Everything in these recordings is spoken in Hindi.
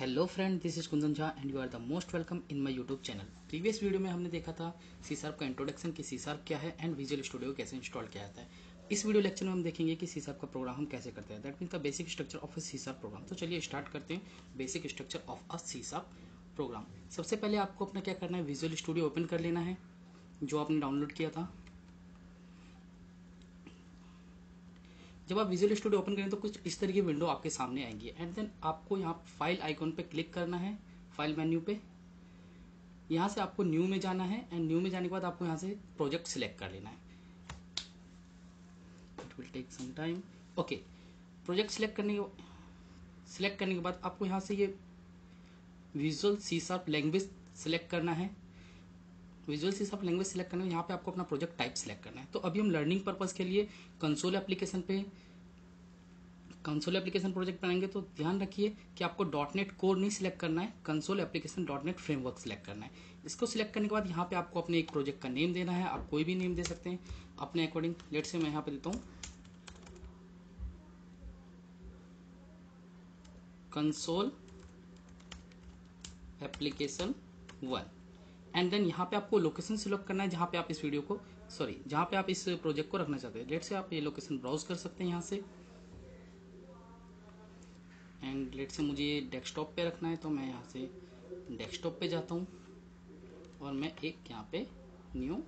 Hello friend, this is Kundan Jha and you are the most welcome in my YouTube channel. Previous video में हमने देखा था सी शार्प का इंट्रोडक्शन कि सी शार्प क्या है एंड विजुअल स्टूडियो कैसे इंस्टॉल किया जाता है। इस वीडियो लेक्चर में हम देखेंगे कि सी शार्प का प्रोग्राम हम कैसे करते हैं, that means the basic structure of a C sharp program. तो चलिए स्टार्ट करते हैं basic structure of a C sharp program. सबसे पहले आपको अपना क्या करना है, विजुअल स्टूडियो ओपन कर लेना है जो आपने डाउनलोड किया था। जब आप विजुअल स्टूडियो ओपन करें तो कुछ इस तरह की विंडो आपके सामने आएंगी एंड देन आपको यहाँ फाइल आइकॉन पे क्लिक करना है, फाइल मेन्यू पे। यहाँ से आपको न्यू में जाना है एंड न्यू में जाने के बाद आपको यहाँ से प्रोजेक्ट सिलेक्ट कर लेना है। It will take some time. Okay, project select करने के बाद आपको यहाँ से ये visual C sharp language select करना है। Visual C sharp language select करने में यहाँ पे आपको अपना प्रोजेक्ट टाइप सिलेक्ट करना है। तो अभी हम लर्निंग पर्पज के लिए कंसोल एप्लीकेशन प्रोजेक्ट बनाएंगे, तो ध्यान रखिए कि आपको .NET कोर नहीं सिलेक्ट करना है, console application .NET framework select करना है। इसको सिलेक्ट करने के बाद यहाँ पे आपको अपने एक प्रोजेक्ट का नेम देना है। आप कोई भी नेम दे सकते हैं अपने अकॉर्डिंग। लेट से मैं यहाँ पे देता हूँ कंसोल एप्लीकेशन 1 एंड देन यहाँ पे आपको लोकेशन सिलेक्ट करना है जहाँ पे आप इस वीडियो को जहाँ पे आप इस प्रोजेक्ट को रखना चाहते हैं। लेट से आप ये लोकेशन ब्राउज कर सकते हैं यहाँ से एंड लेट से मुझे डेस्कटॉप पे रखना है, तो मैं यहाँ से डेस्कटॉप पे जाता हूँ और मैं एक यहाँ पे न्यू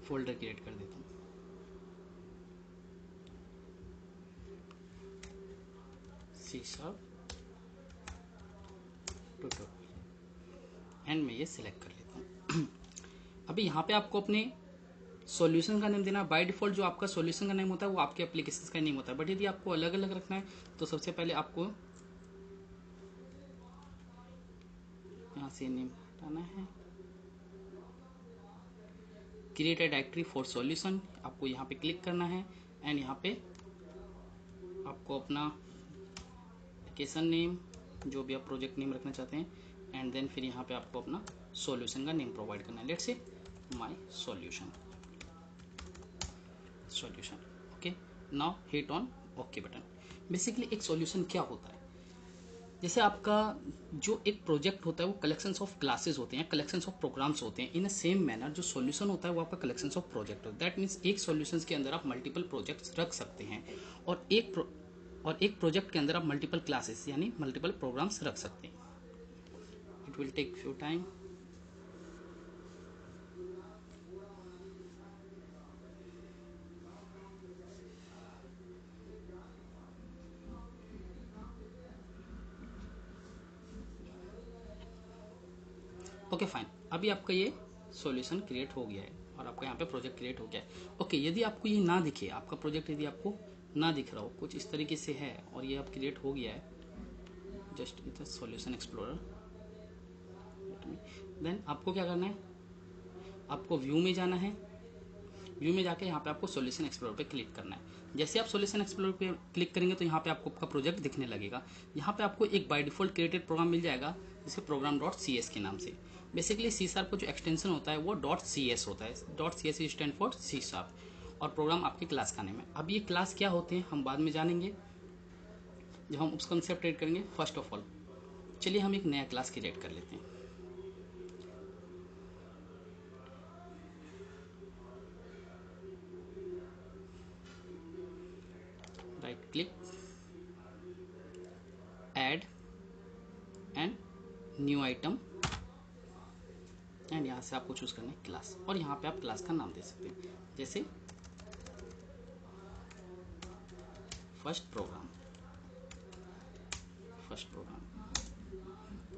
फोल्डर क्रिएट कर देता हूँ। सी शार्प ट्यूटोरियल एंड मैं ये सिलेक्ट कर लेता हूँ। अभी यहाँ पे आपको अपने सॉल्यूशन का नेम देना। बाय डिफॉल्ट जो आपका सॉल्यूशन का नेम होता है वो आपके एप्लीकेशन का नेम होता है, बट यदि आपको अलग अलग रखना है तो सबसे पहले आपको यहाँ से नेम हटाना है। Create a directory for solution, आपको यहाँ पे क्लिक करना है एंड यहाँ पे आपको अपना एप्लीकेशन नेम जो भी आप प्रोजेक्ट नेम रखना चाहते हैं एंड देन फिर यहाँ पे आपको अपना सॉल्यूशन का नेम प्रोवाइड करना है। Let's say my solution. Okay, now hit on okay button. Basically एक सॉल्यूशन क्या होता है, जैसे आपका जो एक प्रोजेक्ट होता है वो कलेक्शंस ऑफ क्लासेस होते हैं, कलेक्शंस ऑफ प्रोग्राम्स होते हैं। इन अ सेम मैनर जो सॉल्यूशन होता है वो आपका कलेक्शंस ऑफ प्रोजेक्ट होता है। दैट मीन्स एक सॉल्यूशंस के अंदर आप मल्टीपल प्रोजेक्ट्स रख सकते हैं और एक प्रोजेक्ट के अंदर आप मल्टीपल क्लासेस यानी मल्टीपल प्रोग्राम्स रख सकते हैं। It will take few time. Okay fine, अभी आपका ये सॉल्यूशन क्रिएट हो गया है और आपका यहाँ पे प्रोजेक्ट क्रिएट हो गया है। ओके, यदि आपको ये ना दिखे, आपका प्रोजेक्ट यदि आपको ना दिख रहा हो, कुछ इस तरीके से है और ये अब क्रिएट हो गया है, just it solution explorer, then आपको क्या करना है, आपको व्यू में जाना है। व्यू में जाके यहाँ पे आपको सॉल्यूशन एक्सप्लोरर पे क्लिक करना है। जैसे आप सॉल्यूशन एक्सप्लोरर पे क्लिक करेंगे तो यहाँ पे आपको आपका प्रोजेक्ट दिखने लगेगा। यहाँ पे आपको एक बाय डिफॉल्ट क्रिएटेड प्रोग्राम मिल जाएगा जिसे program.cs के नाम से। बेसिकली सी शार्प का जो एक्सटेंशन होता है वो .cs होता है। .cs stand for C sharp और प्रोग्राम आपके क्लास का नेम है। अब ये क्लास क्या होते हैं हम बाद में जानेंगे जब हम उस कंसेप्ट रेड करेंगे। फर्स्ट ऑफ ऑल चलिए हम एक नया क्लास क्रिएट कर लेते हैं। Right click, add and new item and यहाँ से आपको चूज करना है क्लास और यहाँ पे आप क्लास का नाम दे सकते हैं, जैसे फर्स्ट प्रोग्राम।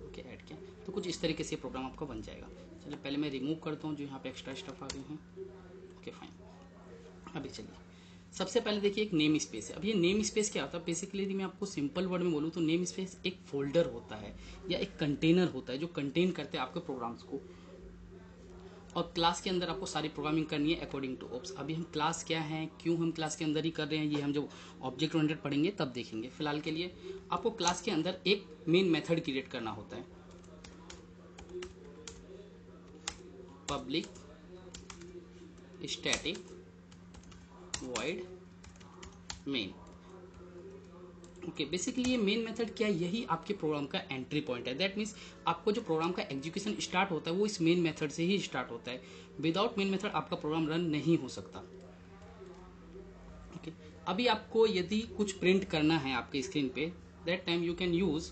ओके, ऐड किया तो कुछ इस तरीके से प्रोग्राम आपका बन जाएगा। चलिए पहले मैं रिमूव करता हूँ जो यहाँ पे एक्स्ट्रा स्टफ आ गए हैं। ओके फाइन, अभी चलिए सबसे पहले देखिए एक नेम स्पेस है। अब ये नेम स्पेस क्या होता है, बेसिकली यदि मैं आपको सिंपल वर्ड में बोलूँ तो नेम स्पेस एक फोल्डर होता है या एक कंटेनर होता है जो कंटेन करते हैं आपके प्रोग्राम्स को, और क्लास के अंदर आपको सारी प्रोग्रामिंग करनी है अकॉर्डिंग टू ओप्स। अभी हम क्लास क्या है, क्यों हम क्लास के अंदर ही कर रहे हैं, ये हम जब ऑब्जेक्ट ओरिएंटेड पढ़ेंगे तब देखेंगे। फिलहाल के लिए आपको क्लास के अंदर एक मेन मेथड क्रिएट करना होता है, public static void main. Okay basically ये मेन मेथड क्या है, यही आपके प्रोग्राम का एंट्री पॉइंट है। दैट मीन्स आपको जो प्रोग्राम का एग्जीक्यूशन स्टार्ट होता है वो इस मेन मेथड से ही स्टार्ट होता है। विदाउट मेन मेथड आपका प्रोग्राम रन नहीं हो सकता। ओके अभी आपको यदि कुछ प्रिंट करना है आपके स्क्रीन पे, that time you can use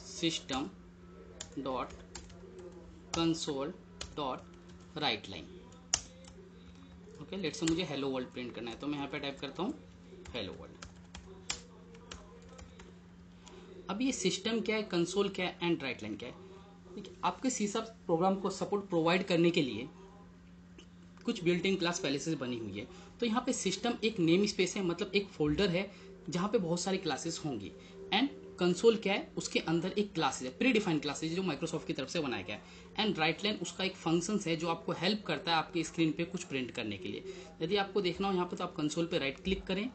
system dot console dot right line. Okay let's say मुझे हेलो वर्ल्ड प्रिंट करना है, तो मैं यहाँ पे टाइप करता हूँ हेलो वर्ल्ड। अब ये सिस्टम क्या है, कंसोल क्या है एंड राइट लाइन क्या है। देखिए आपके सी शार्प प्रोग्राम को सपोर्ट प्रोवाइड करने के लिए कुछ बिल्ट इन क्लास पहले से बनी हुई है। तो यहाँ पे सिस्टम एक नेम स्पेस है, मतलब एक फोल्डर है जहाँ पे बहुत सारी क्लासेस होंगी। एंड कंसोल क्या है, उसके अंदर एक क्लासेस है, प्री डिफाइंड क्लासेस जो माइक्रोसॉफ्ट की तरफ से बनाया गया है। एंड राइट लाइन उसका एक फंक्शन है जो आपको हेल्प करता है आपके स्क्रीन पे कुछ प्रिंट करने के लिए। यदि आपको देखना हो यहाँ पे तो आप कंसोल पे राइट क्लिक करें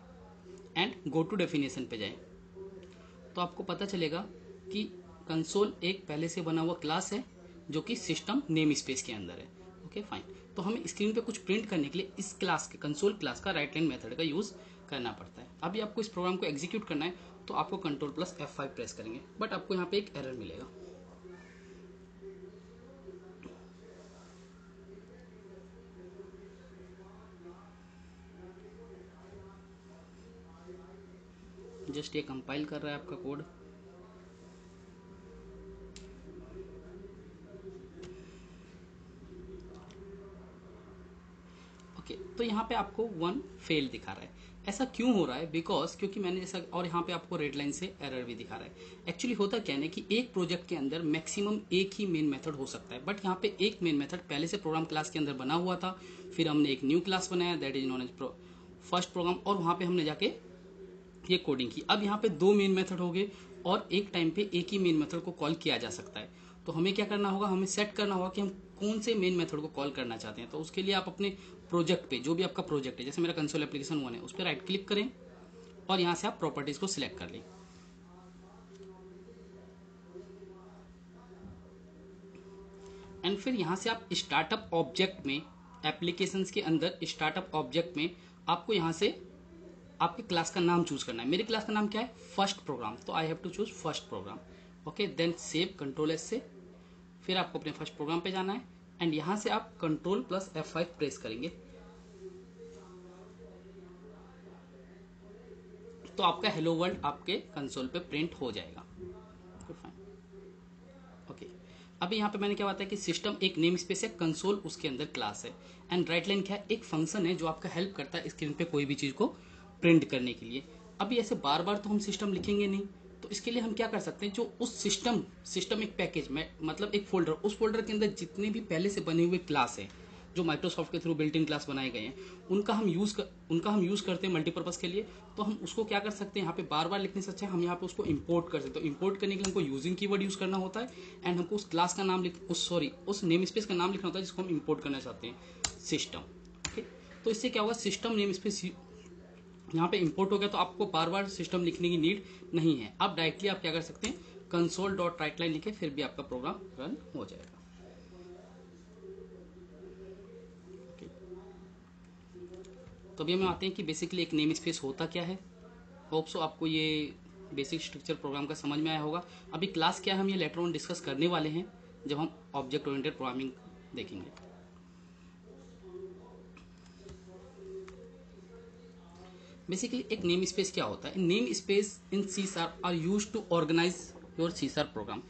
एंड गो टू डेफिनेशन पे जाएं, तो आपको पता चलेगा कि कंसोल एक पहले से बना हुआ क्लास है जो कि सिस्टम नेम स्पेस के अंदर है। ओके फाइन, तो हमें स्क्रीन पे कुछ प्रिंट करने के लिए इस क्लास के कंसोल क्लास का राइट लाइन मेथड का यूज करना पड़ता है। अभी आपको इस प्रोग्राम को एग्जीक्यूट करना है तो आपको कंट्रोल प्लस F5 प्रेस करेंगे, बट आपको यहाँ पे एक एरर मिलेगा। जस्ट ये कंपाइल कर रहा है आपका कोड। ओके तो यहाँ पे आपको 1 फेल दिखा रहा है। ऐसा क्यों हो रहा है, बिकॉज क्योंकि मैंने जैसा, और यहाँ पे आपको रेड लाइन से एरर भी दिखा रहा है। एक्चुअली होता क्या है कि एक प्रोजेक्ट के अंदर मैक्सिमम एक ही मेन मेथड हो सकता है, बट यहाँ पे एक मेन मेथड पहले से प्रोग्राम क्लास के अंदर बना हुआ था, फिर हमने एक न्यू क्लास बनाया that is known as first program, और वहां पे हमने जाके ये कोडिंग की। अब यहाँ पे 2 मेन मेथड हो गए और एक टाइम पे एक ही मेन मेथड को कॉल किया जा सकता है। तो हमें क्या करना होगा, हमें सेट करना होगा कि हम कौन से मेन मेथड को कॉल करना चाहते हैं। तो उसके लिए आप अपने प्रोजेक्ट पे, जो भी आपका प्रोजेक्ट है, जैसे मेरा कंसोल एप्लीकेशन 1 है, उस पर राइट क्लिक करें और यहाँ से आप प्रॉपर्टीज को सिलेक्ट कर लें। एंड फिर यहाँ से आप स्टार्टअप ऑब्जेक्ट में, एप्लीकेशंस के अंदर स्टार्टअप ऑब्जेक्ट में आपको यहाँ से आपके क्लास का नाम चूज करना है। मेरी क्लास का नाम क्या है, फर्स्ट प्रोग्राम, तो I have to choose first program. Okay then save control S से, फिर आपको अपने फर्स्ट प्रोग्राम पे जाना है एंड यहां से आप कंट्रोल प्लस F5 प्रेस करेंगे तो आपका हेलो वर्ल्ड आपके कंसोल पे प्रिंट हो जाएगा। ओके अभी यहाँ पे मैंने क्या बताया कि सिस्टम एक नेम स्पेस है, कंसोल उसके अंदर क्लास है, एंड राइट लाइन क्या है, एक फंक्शन है जो आपका हेल्प करता है स्क्रीन पे कोई भी चीज को प्रिंट करने के लिए। अभी ऐसे बार बार तो हम सिस्टम लिखेंगे नहीं, तो इसके लिए हम क्या कर सकते हैं, जो उस सिस्टम एक पैकेज में, मतलब एक फोल्डर, उस फोल्डर के अंदर जितने भी पहले से बने हुए क्लास है जो माइक्रोसॉफ्ट के थ्रू बिल्ट इन क्लास बनाए गए हैं, उनका हम यूज करते हैं मल्टीपर्पज के लिए। तो हम उसको क्या कर सकते हैं, यहाँ पे बार बार लिखने से अच्छा हम यहाँ पे उसको इंपोर्ट कर सकते हैं। तो इंपोर्ट करने के लिए हमको यूजिंग कीवर्ड यूज करना होता है एंड हमको उस क्लास का नाम उस नेम स्पेस का नाम लिखना होता है जिसको हम इंपोर्ट करना चाहते हैं, सिस्टम। ओके तो इससे क्या होगा, सिस्टम नेम स्पेस यहाँ पे इंपोर्ट हो गया, तो आपको बार बार सिस्टम लिखने की नीड नहीं है। आप डायरेक्टली आप क्या कर सकते हैं, कंसोल डॉट राइट लाइन लिखे, फिर भी आपका प्रोग्राम रन हो जाएगा। तो अभी हम आते हैं कि बेसिकली एक नेम स्पेस होता क्या है। होप सो आपको ये बेसिक स्ट्रक्चर प्रोग्राम का समझ में आया होगा। अभी क्लास क्या है हम ये लेटर ऑन डिस्कस करने वाले हैं जब हम ऑब्जेक्ट ओरिएंटेड प्रोग्रामिंग देखेंगे। बेसिकली एक नेम स्पेस क्या होता है, namespace in C sharp are used to organise your C sharp program.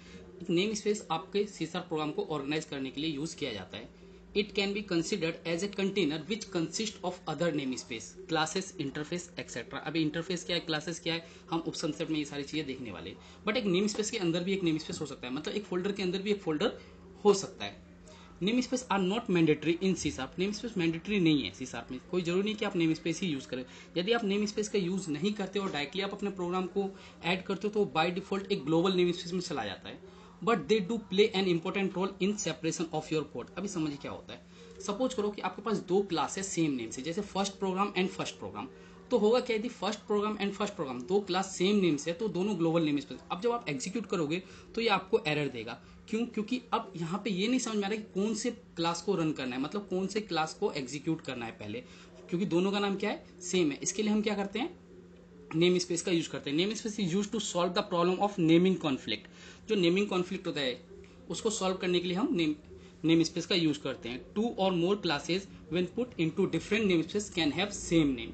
एक नेम स्पेस आपके सी शार्प प्रोग्राम को ऑर्गेनाइज करने के लिए यूज किया जाता है। It can be considered as a container which consist of other namespace, classes, interface etcetera. अभी इंटरफेस क्या है, क्लासेस क्या है, हम उपसंसेप्ट में ये सारी चीजें देखने वाले हैं। बट एक नेम स्पेस के अंदर भी एक नेम स्पेस हो सकता है, मतलब एक फोल्डर के अंदर भी एक फोल्डर हो सकता है। Namespace are not mandatory in C sharp. Namespace mandatory नहीं है सी शार्प में, कोई जरूरी नहीं कि आप नेम स्पेस ही यूज करें। यदि आप नेम स्पेस का यूज नहीं करते और डायरेक्टली आप अपने प्रोग्राम को ऐड करते हो तो बाय डिफॉल्ट एक ग्लोबल नेम स्पेस में चला जाता है, but they do play an important role in separation of your code. अभी समझिए क्या होता है, सपोज करो कि आपके पास 2 क्लास है सेम नेम से, जैसे first program and first program. तो होगा क्या, यदि first program and first program 2 class same name से है तो दोनों ग्लोबल नेम स्पेस। अब जब आप एग्जीक्यूट करोगे तो ये आपको एरर देगा। क्यों, क्योंकि अब यहाँ पे ये नहीं समझ में आ रहा कि कौन से क्लास को रन करना है, मतलब कौन से क्लास को एग्जीक्यूट करना है पहले, क्योंकि दोनों का नाम क्या है, सेम है। इसके लिए हम क्या करते हैं, नेम स्पेस का यूज करते हैं। Namespace is use to solve the problem of naming conflict. जो नेमिंग कॉन्फ्लिक्ट होता है उसको सॉल्व करने के लिए हम नेम स्पेस का यूज करते हैं। 2 और more classes when put into different name space can have same name.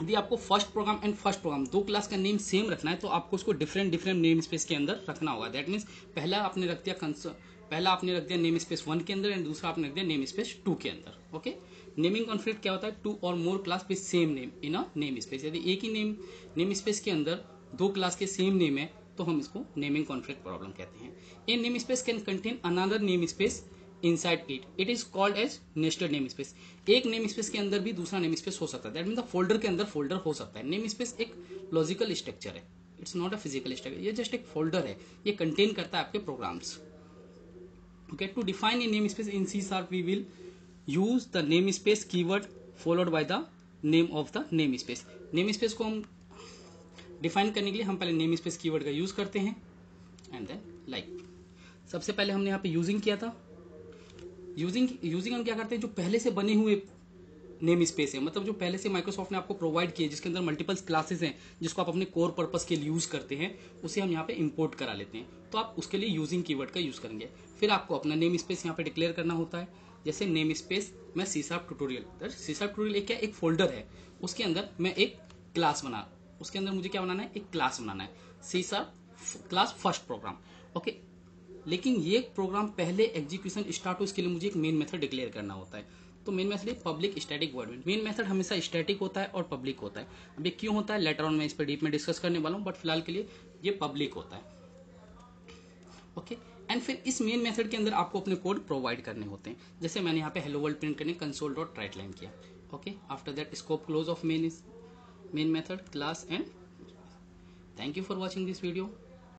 यदि आपको first program and first program दो क्लास का नेम सेम रखना है तो आपको उसको डिफरेंट नेम स्पेस के अंदर रखना होगा। दैट मीन्स पहला आपने रख दिया नेम स्पेस 1 के अंदर एंड दूसरा आपने रख दिया नेम स्पेस 2 के अंदर। ओके, नेमिंग कॉन्फ्लिक्ट क्या होता है? 2 और more class with same name in a name space. यदि एक ही नेम स्पेस के अंदर दो क्लास के सेम नेम है तो हम इसको नेमिंग कॉन्फ्लिक्ट प्रॉब्लम कहते हैं। A name space can contain another name space inside it is called as nested name space. एक नेम स्पेस के अंदर भी दूसरा नेम स्पेस हो सकता है। दैट मीन द फोल्डर के अंदर फोल्डर हो सकता है। नेम स्पेस एक लॉजिकल स्ट्रक्चर है, it's not a physical structure. ये जस्ट एक फोल्डर है, ये कंटेन करता है आपके programs. Okay, to define a name space in C# we will use the namespace keyword followed by the name of the namespace. Namespace को हम डिफाइन करने के लिए हम पहले नेम स्पेस कीवर्ड का यूज करते हैं एंड देन लाइक सबसे पहले हमने यहाँ पे यूजिंग किया था। यूजिंग हम क्या करते हैं? जो पहले से बने हुए नेम स्पेस है, मतलब जो पहले से माइक्रोसॉफ्ट ने आपको प्रोवाइड किए जिसके अंदर मल्टीपल क्लासेस हैं जिसको आप अपने कोर पर्पस के लिए यूज करते हैं, उसे हम यहाँ पे इंपोर्ट करा लेते हैं। तो आप उसके लिए यूजिंग कीवर्ड का यूज करेंगे। फिर आपको अपना नेम स्पेस यहाँ पे डिक्लेयर करना होता है। जैसे नेम स्पेस मैं C# ट्यूटोरियल, C# ट्यूटोरियल एक क्या एक फोल्डर है, उसके अंदर मैं एक क्लास उसके अंदर मुझे क्या बनाना है? एक क्लास बनाना है, C# class first program. Okay, लेकिन ये प्रोग्राम पहले एग्जीक्यूशन स्टार्ट हो इसके लिए मुझे एक मेन मेथड डिक्लेयर करना होता है। तो मेन मेथड एक public static void. Main method हमेशा स्टैटिक होता है और पब्लिक होता है। अब ये क्यों होता है लेटर ऑन मैं इस पर डीप में डिस्कस करने वाला हूँ, बट फिलहाल के लिए ये पब्लिक होता है। ओके, एंड फिर इस मेन मेथड के अंदर आपको अपने कोड प्रोवाइड करने होते हैं। जैसे मैंने यहाँ पे हेलो वर्ल्ड प्रिंट करने console.writeline किया। Okay, after that scope close of main method class and thank you for watching this video.